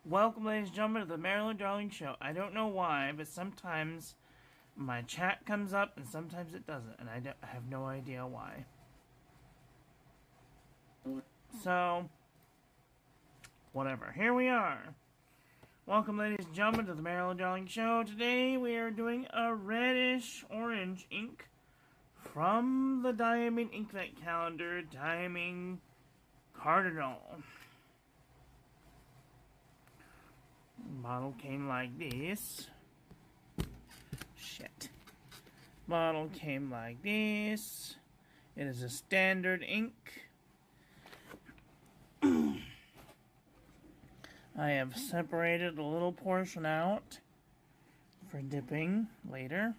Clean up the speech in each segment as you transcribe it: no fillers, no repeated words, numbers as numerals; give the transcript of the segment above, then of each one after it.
Welcome, ladies and gentlemen, to the Maryland Darling Show. I don't know why, but sometimes my chat comes up and sometimes it doesn't, and I have no idea why. So, whatever. Here we are. Welcome, ladies and gentlemen, to the Maryland Darling Show. Today we are doing a reddish-orange ink from the Diamine Inkvent calendar, Diamine Cardinal. Bottle came like this. Bottle came like this. It is a standard ink. I have separated a little portion out for dipping later.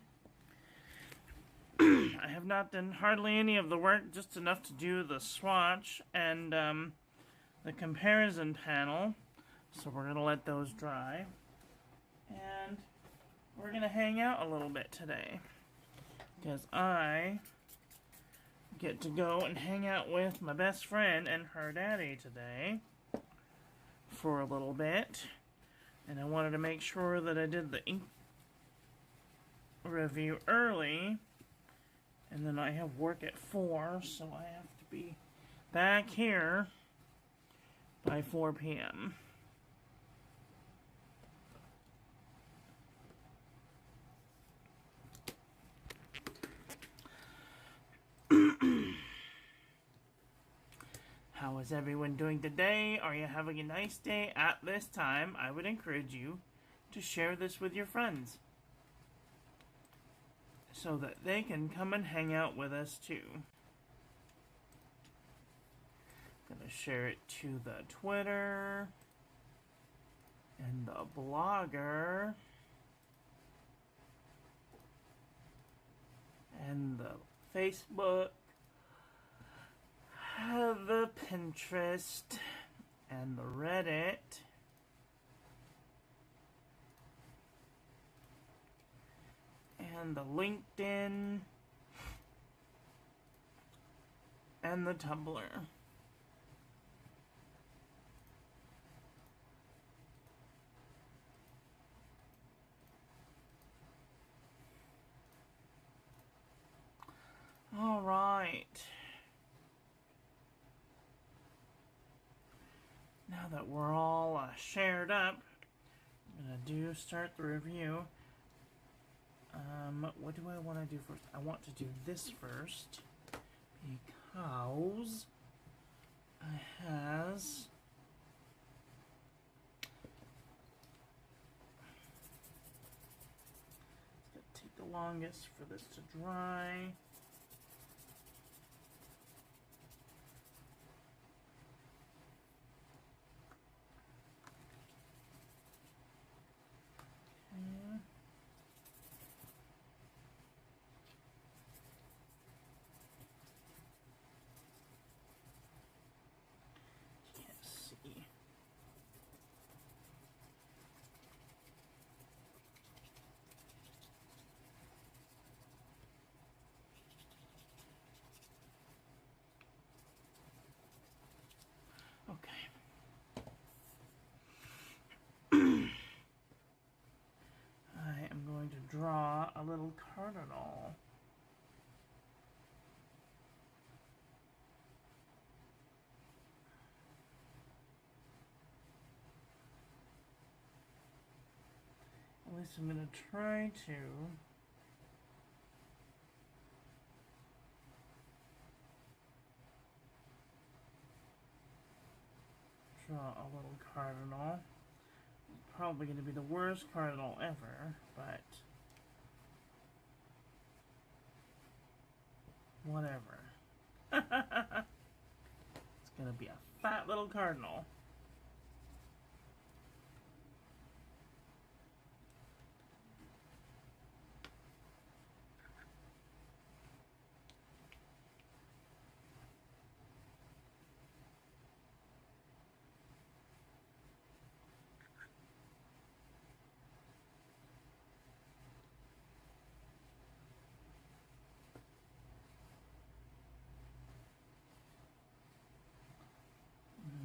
I have not done hardly any of the work, just enough to do the swatch and the comparison panel. So we're going to let those dry. And we're going to hang out a little bit today. Because I get to go and hang out with my best friend and her daddy today. For a little bit. And I wanted to make sure that I did the ink review early. And then I have work at 4, so I have to be back here by 4 p.m. How is everyone doing today? Are you having a nice day? At this time, I would encourage you to share this with your friends so that they can come and hang out with us too. I'm going to share it to the Twitter and the Blogger and the Facebook, the Pinterest, and the Reddit, and the LinkedIn, and the Tumblr. All right. Now that we're all shared up, I'm going to start the review. What do I want to do first? I want to do this first because it has it's going to take the longest for this to dry. Can't see. Okay. I am going to draw a little cardinal. At least I'm going to try to draw a little cardinal. It's probably going to be the worst cardinal ever, but whatever. It's going to be a fat little cardinal.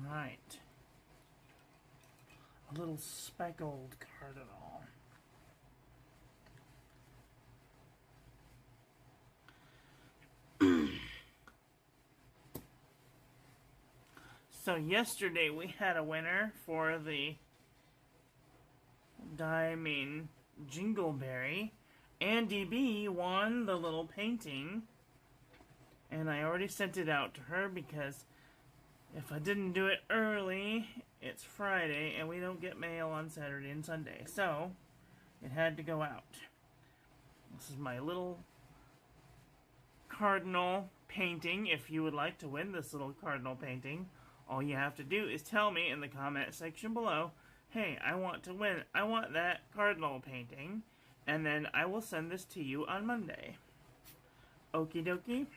Right. a little speckled Cardinal. So yesterday we had a winner for the Diamine Jingleberry. Andy B won the little painting, and I already sent it out to her because if I didn't do it early, it's Friday and we don't get mail on Saturday and Sunday, so it had to go out. This is my little Cardinal painting. If you would like to win this little Cardinal painting, all you have to do is tell me in the comment section below, hey, I want to win, I want that Cardinal painting, and then I will send this to you on Monday. Okie dokie.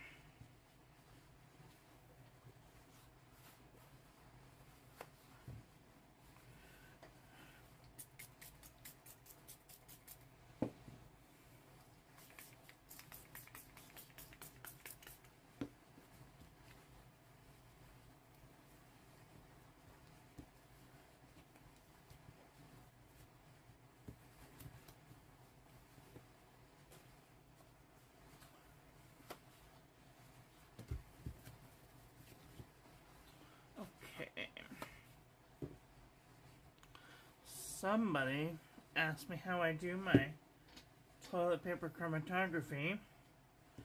Somebody asked me how I do my toilet paper chromatography.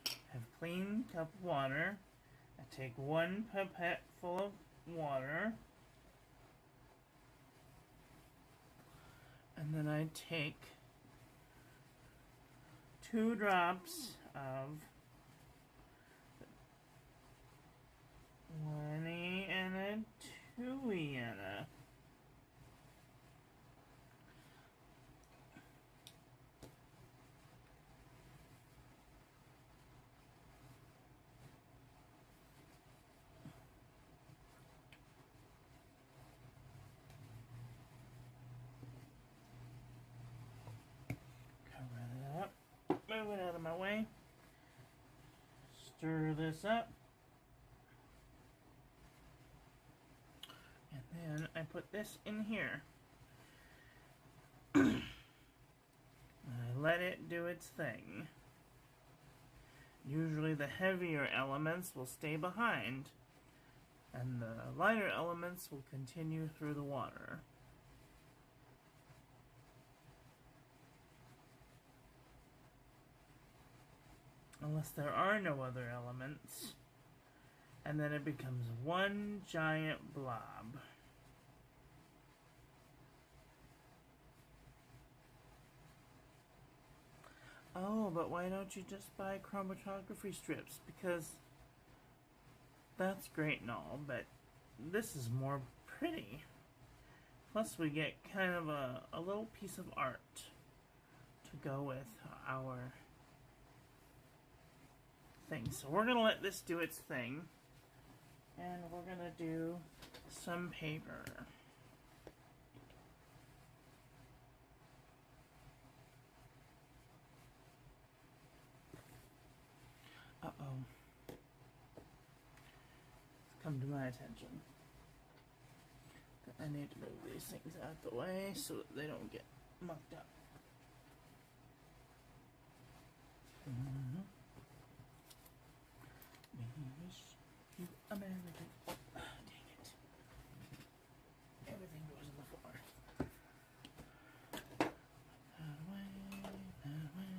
I have a clean cup of water. I take 1 pipette full of water. And then I take 2 drops of 1 and a 2 and a. Move it out of my way. Stir this up. And then I put this in here. I let it do its thing. Usually the heavier elements will stay behind, and the lighter elements will continue through the water. Unless there are no other elements, and then it becomes one giant blob. Oh, but why don't you just buy chromatography strips? Because that's great and all, but this is more pretty. Plus we get kind of a little piece of art to go with our thing. So we're going to let this do its thing, and we're going to do some paper. Uh-oh. It's come to my attention that I need to move these things out the way so that they don't get mucked up. We wish you American. Oh, dang it. Everything goes on the floor. That way, that way.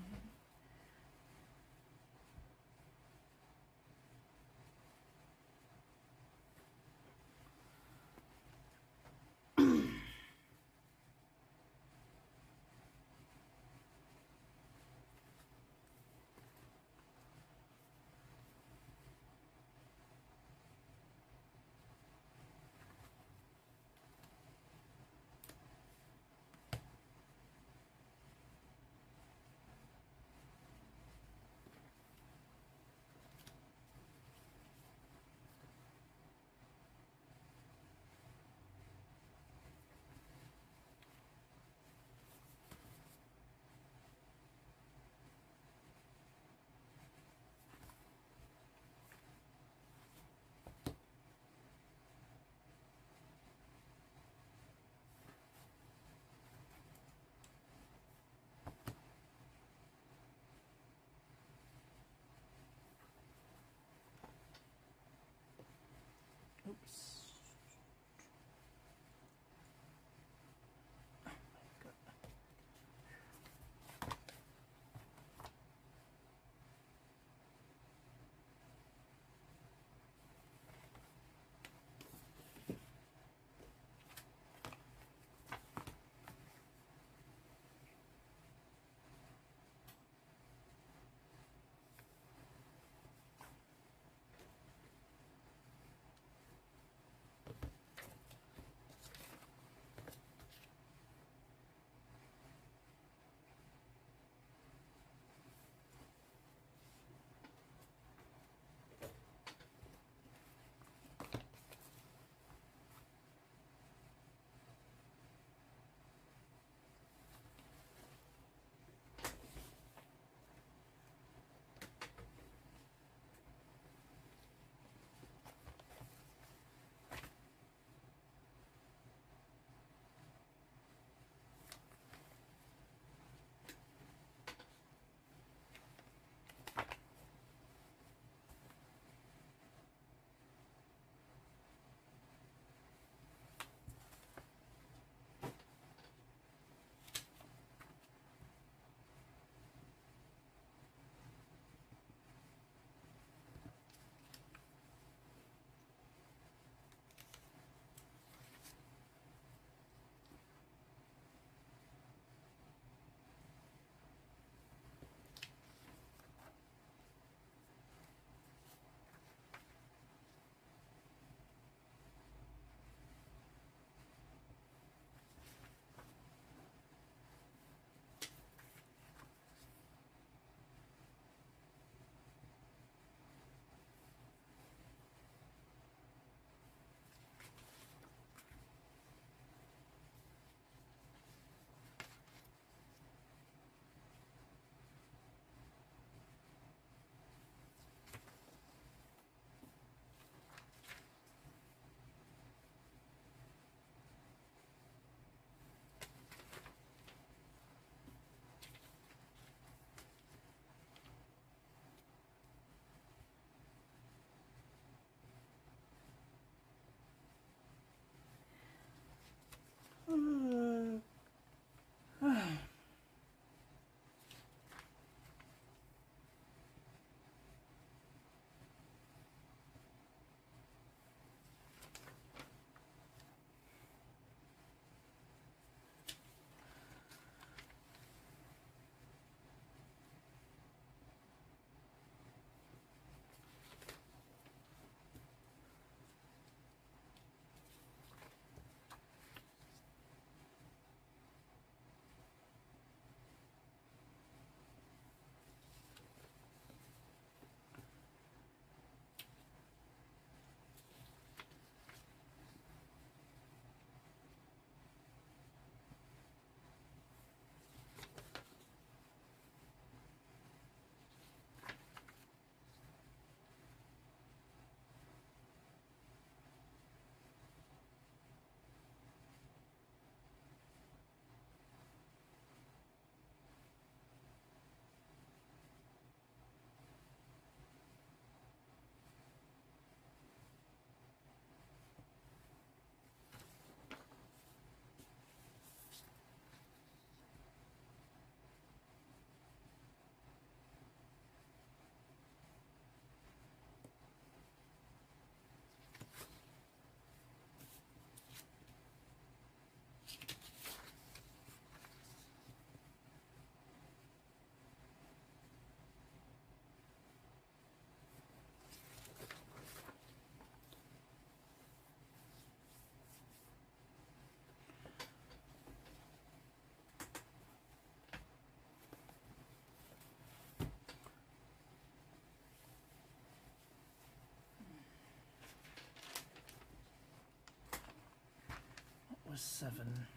Was 7.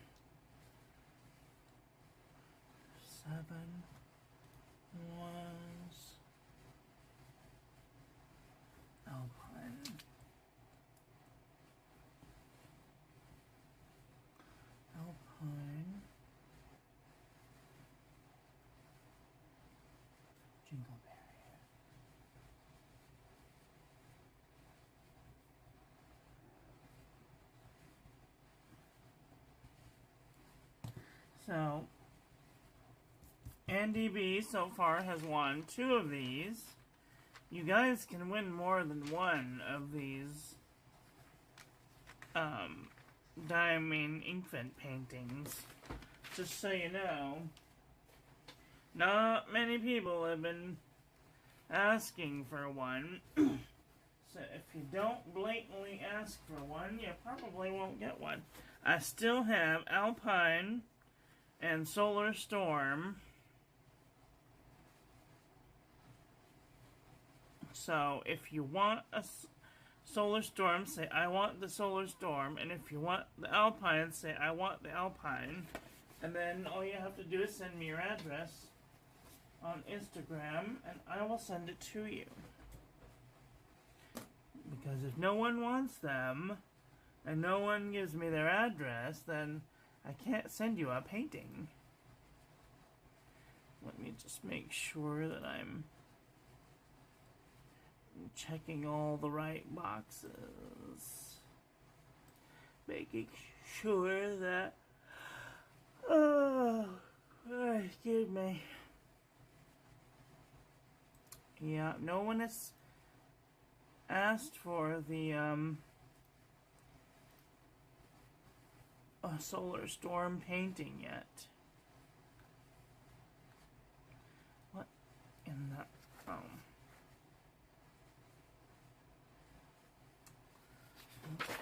7 was Alpine. Alpine. Jingleberry. So, Andy B so far has won 2 of these. You guys can win more than 1 of these Diamine Inkvent paintings. Just so you know, not many people have been asking for one. So if you don't blatantly ask for one, you probably won't get one. I still have Alpine and Solar Storm. So if you want a Solar Storm, say I want the Solar Storm, and if you want the Alpine, say I want the Alpine. And then all you have to do is send me your address on Instagram, and I will send it to you. Because if no one wants them, and no one gives me their address, then I can't send you a painting. Let me just make sure that I'm checking all the right boxes. Making sure that... Oh, excuse me. Yeah, no one has asked for the Solar Storm painting yet. What in the... Oh. Okay.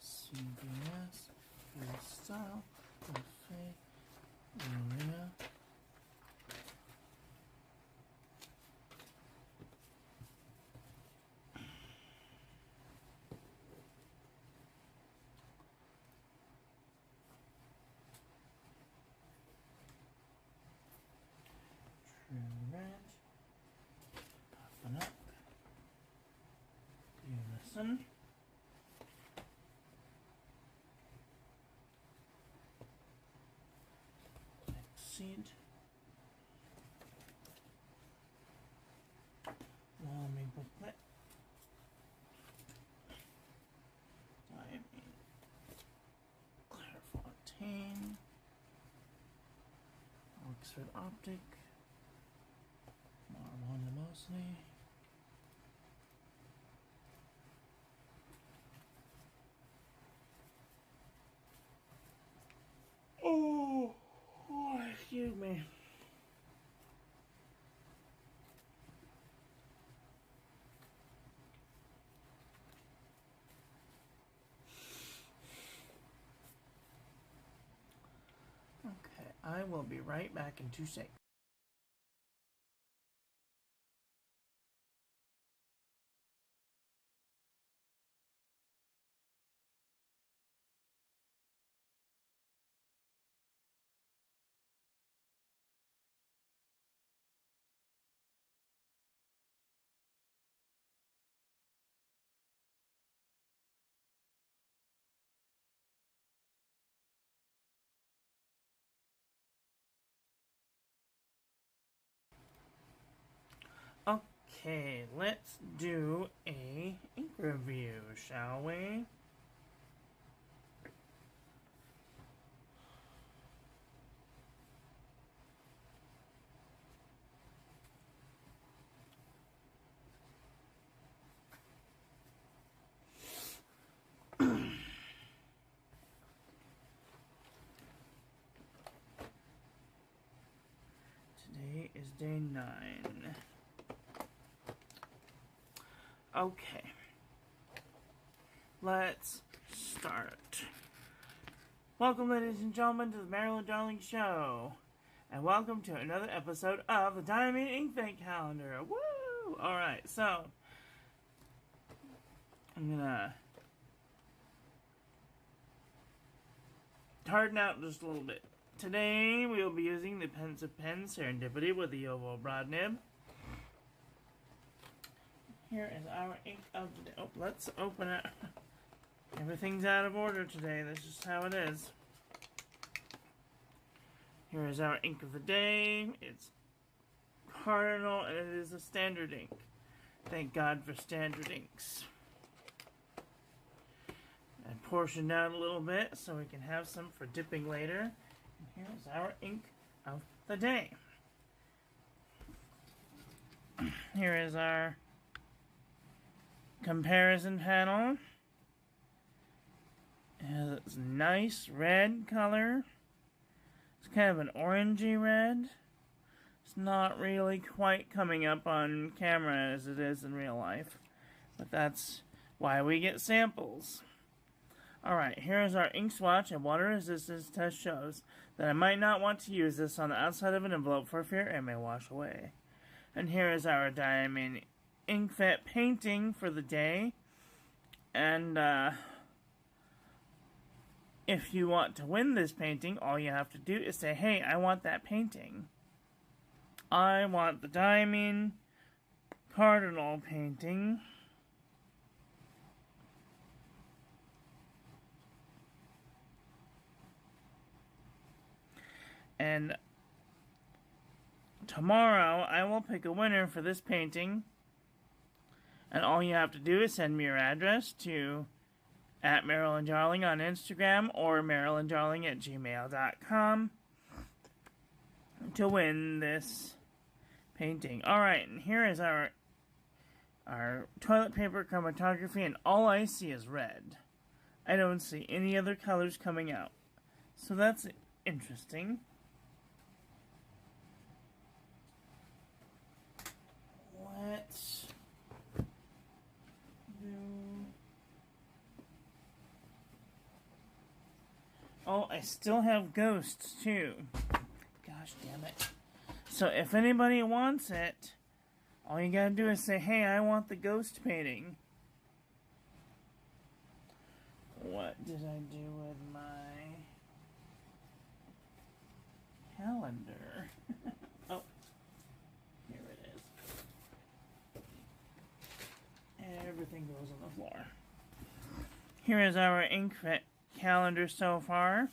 CBS, style, person. Seed. Long booklet. Diamine. Clairefontaine. Oxford Optic. Marlon Mosley. Oh, excuse me. Okay, I will be right back in 2 seconds. Okay, let's do a ink review, shall we? Today is day 9. Okay. Let's start. Welcome, ladies and gentlemen, to the Marilyn Darling Show. And welcome to another episode of the Diamine Inkvent calendar. Woo! Alright, so I'm gonna harden out just a little bit. Today we will be using the Pensive Pen Serendipity with the oval broad nib. Here is our ink of the day. Oh, let's open it. Everything's out of order today. That's just how it is. Here is our ink of the day. It's Cardinal, and it is a standard ink. Thank God for standard inks. And portioned out a little bit so we can have some for dipping later. And here's our ink of the day. Here is our comparison panel. It has this nice red color. It's kind of an orangey red. It's not really quite coming up on camera as it is in real life, but that's why we get samples. Alright, here's our ink swatch, and water resistance test shows that I might not want to use this on the outside of an envelope for fear it may wash away. And here is our Diamine Inkvent painting for the day. And if you want to win this painting, all you have to do is say, hey, I want that painting. I want the Diamine Cardinal painting. And tomorrow I will pick a winner for this painting. And all you have to do is send me your address to @MarilynDarling on Instagram or MarilynDarling@gmail.com to win this painting. Alright, and here is our toilet paper chromatography, and all I see is red. I don't see any other colors coming out. So that's interesting. Let's do... Oh, I still have ghosts too. Gosh damn it. So if anybody wants it, all you gotta do is say, hey, I want the ghost painting. What did I do with my calendar? everything goes on the floor. Here is our Inkvent calendar so far.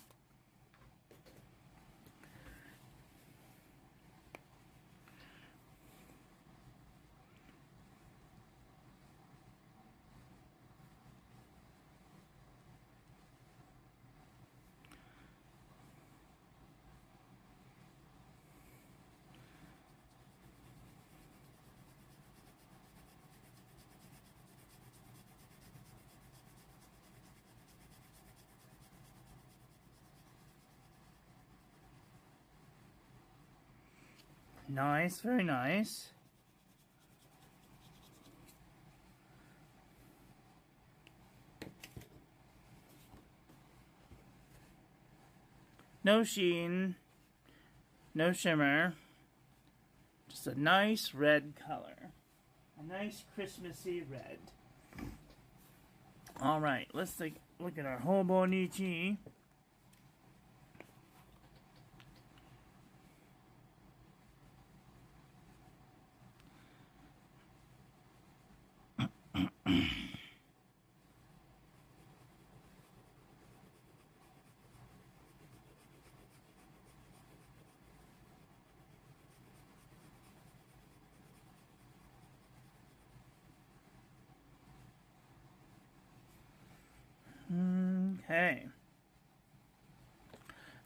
Nice, very nice. No sheen, no shimmer, just a nice red color. A nice Christmassy red. Alright, let's take a look at our Hobonichi. Okay.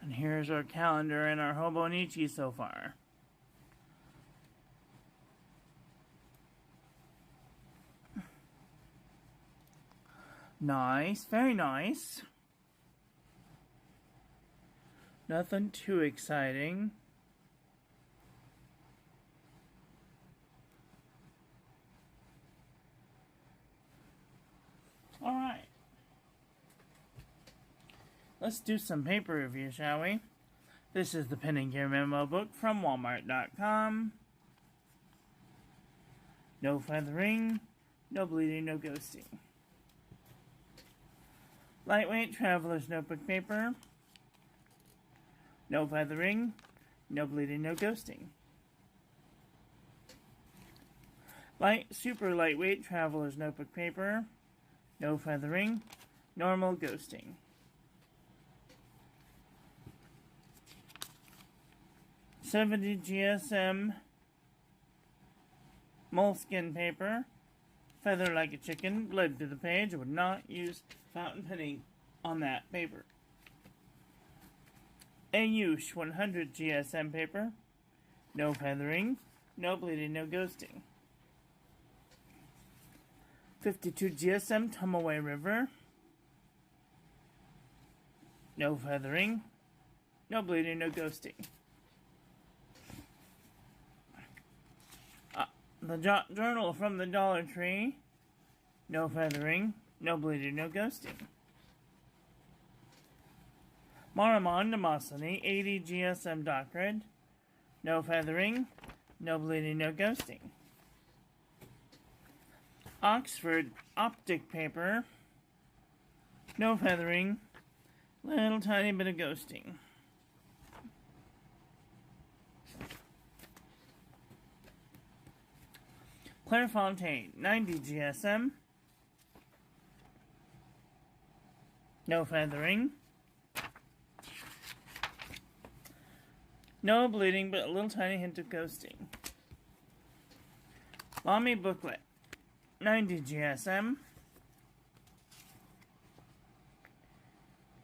And here's our calendar and our Hobonichi so far. Nice, very nice. Nothing too exciting. Alright. Let's do some paper review, shall we? This is the Pen and Gear Memo book from Walmart.com. No feathering, no bleeding, no ghosting. Lightweight Traveler's Notebook paper. No feathering, no bleeding, no ghosting. Super lightweight Traveler's Notebook paper. No feathering, normal ghosting. .70 GSM moleskin paper. Feather like a chicken, bled to the page. I would not use fountain penning on that paper. Ayush 100 GSM paper. No feathering, no bleeding, no ghosting. 52 GSM Tumaway River. No feathering, no bleeding, no ghosting. The journal from the Dollar Tree. No feathering, no bleeding, no ghosting. Maramon Namasani 80 GSM Dockred. No feathering, no bleeding, no ghosting. Oxford Optic Paper. No feathering, little tiny bit of ghosting. Clairefontaine 90 GSM. No feathering. No bleeding, but a little tiny hint of ghosting. Lamy Booklet 90 GSM.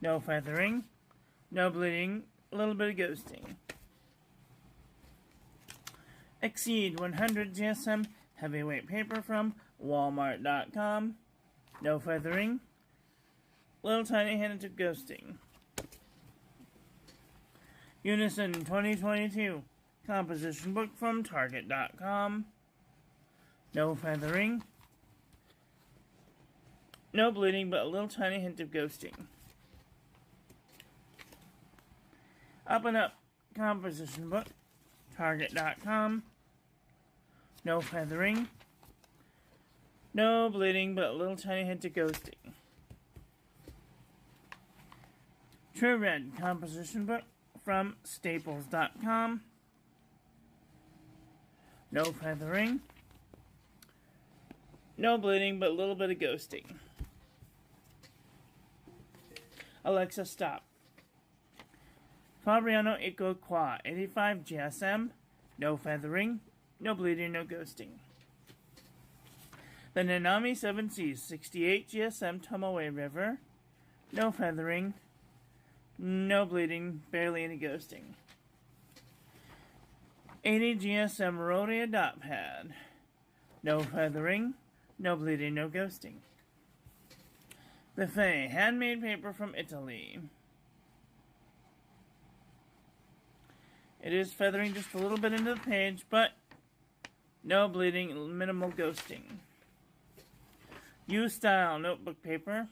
No feathering. No bleeding, a little bit of ghosting. Exceed 100 GSM heavyweight paper from Walmart.com. No feathering. Little tiny hint of ghosting. Unison 2022 composition book from Target.com. No feathering. No bleeding, but a little tiny hint of ghosting. Up and Up composition book. Target.com. No feathering. No bleeding, but a little tiny hint of ghosting. True Red composition book from Staples.com. No feathering. No bleeding, but a little bit of ghosting. Alexa, stop. Fabriano Eco Qua 85 GSM. No feathering. No bleeding, no ghosting. The Nanami 7C 68 GSM Tomoe River. No feathering. No bleeding, barely any ghosting. 80 GSM Rhodia Dot Pad. No feathering. No bleeding, no ghosting. The Faye handmade paper from Italy. It is feathering just a little bit into the page, but no bleeding, minimal ghosting. U-Style notebook paper.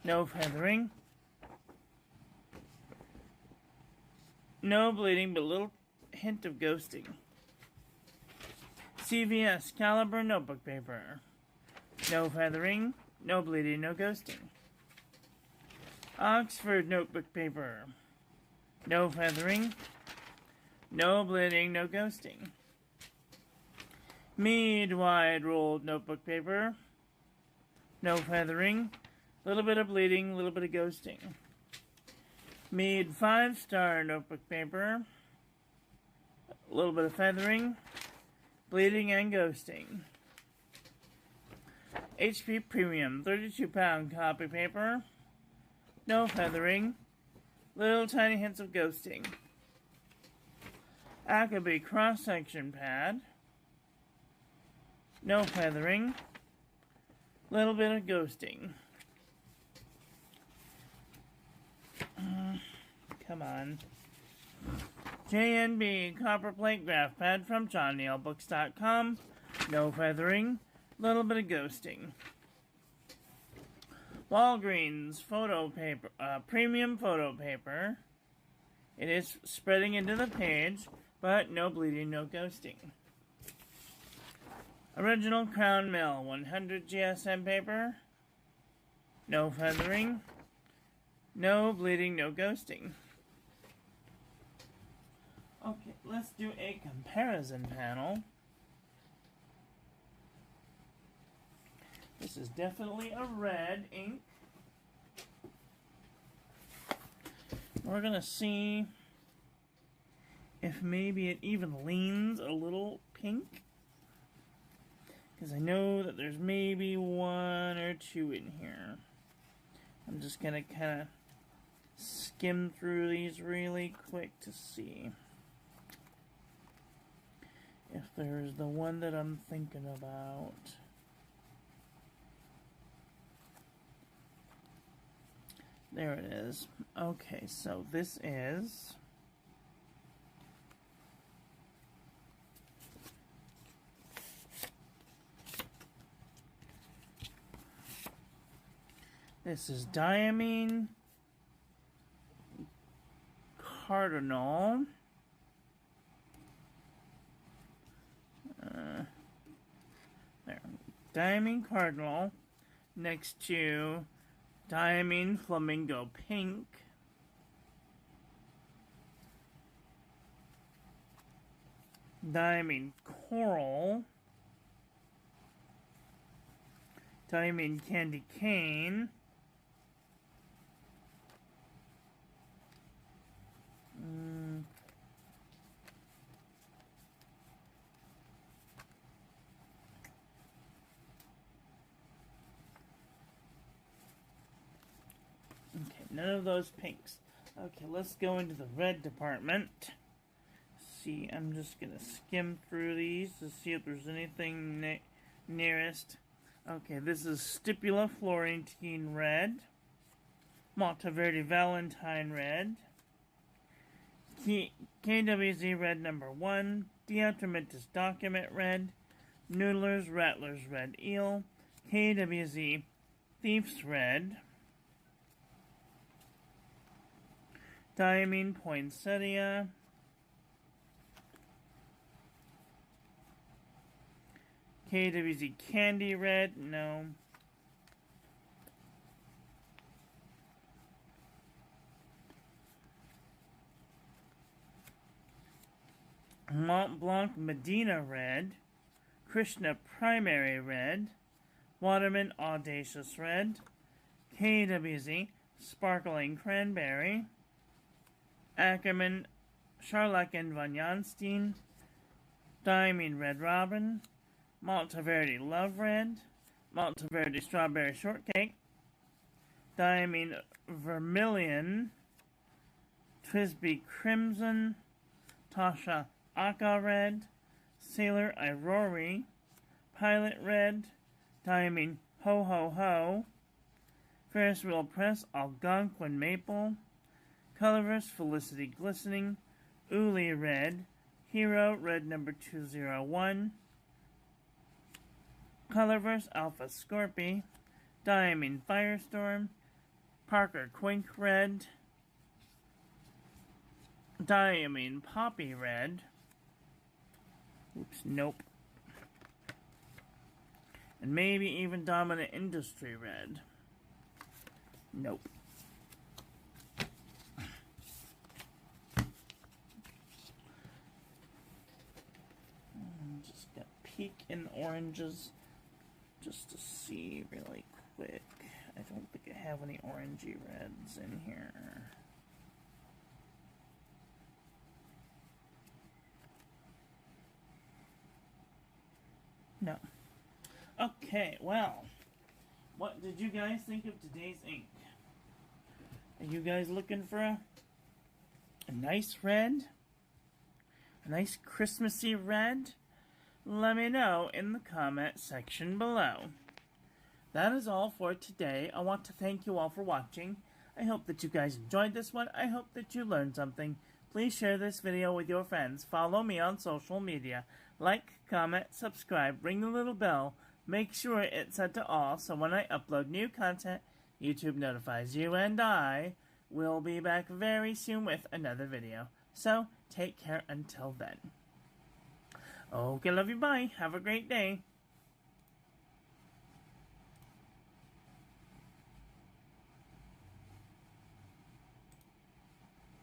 No feathering. No bleeding, but a little hint of ghosting. CVS Caliber notebook paper. No feathering. No bleeding, no ghosting. Oxford notebook paper. No feathering. No bleeding, no ghosting. Mead wide rolled notebook paper. No feathering. Little bit of bleeding, little bit of ghosting. Mead 5-star notebook paper. A little bit of feathering, bleeding, and ghosting. HP Premium 32-pound copy paper. No feathering. Little tiny hints of ghosting. Ackaby cross-section pad. No feathering. Little bit of ghosting. Come on. JNB copper plate graph pad from JohnNeilBooks.com. No feathering. Little bit of ghosting. Walgreens photo paper, premium photo paper. It is spreading into the page, but no bleeding, no ghosting. Original Crown Mill 100 GSM paper. No feathering. No bleeding, no ghosting. Okay, let's do a comparison panel. This is definitely a red ink. We're gonna see if maybe it even leans a little pink. Because I know that there's maybe one or two in here. I'm just gonna kind of skim through these really quick to see if there's the one that I'm thinking about. There it is. Okay, so this is Diamine Cardinal. There. Diamine Cardinal next to Diamine Flamingo Pink. Diamine Coral. Diamine Candy Cane. Okay, none of those pinks. Okay, let's go into the red department. See, I'm just gonna skim through these to see if there's anything nearest. Okay, this is Stipula Florentine Red, Monteverde Valentine Red, KWZ Red number 1, Diatramentis Document Red, Noodler's Rattler's Red Eel, KWZ Thief's Red, Diamine Poinsettia, KWZ Candy Red, no. Mont Blanc Medina Red, Krishna Primary Red, Waterman Audacious Red, KWZ Sparkling Cranberry, Ackerman Scharlachen Von Janstein, Diamine Red Robin, Malta Love Red, Malta Strawberry Shortcake, Diamine Vermilion, Twisby Crimson, Tasha Aka Red, Sailor Aurori, Pilot Red, Diamine Ho Ho Ho, Ferris Wheel Press Algonquin Maple, Colorverse Felicity Glistening, Uli Red, Hero Red number 201, Colorverse Alpha Scorpy, Diamine Firestorm, Parker Quink Red, Diamine Poppy Red, oops, nope, and maybe even Dominant Industry Red, nope. Just gonna peek in oranges just to see really quick. I don't think I have any orangey reds in here. No. Okay, well, what did you guys think of today's ink? Are you guys looking for a nice red? A nice Christmassy red? Let me know in the comment section below. That is all for today. I want to thank you all for watching. I hope that you guys enjoyed this one. I hope that you learned something. Please share this video with your friends. Follow me on social media. Like, comment, subscribe, ring the little bell. Make sure it's set to all so when I upload new content, YouTube notifies you, and I will be back very soon with another video. So, take care until then. Okay, love you, bye. Have a great day.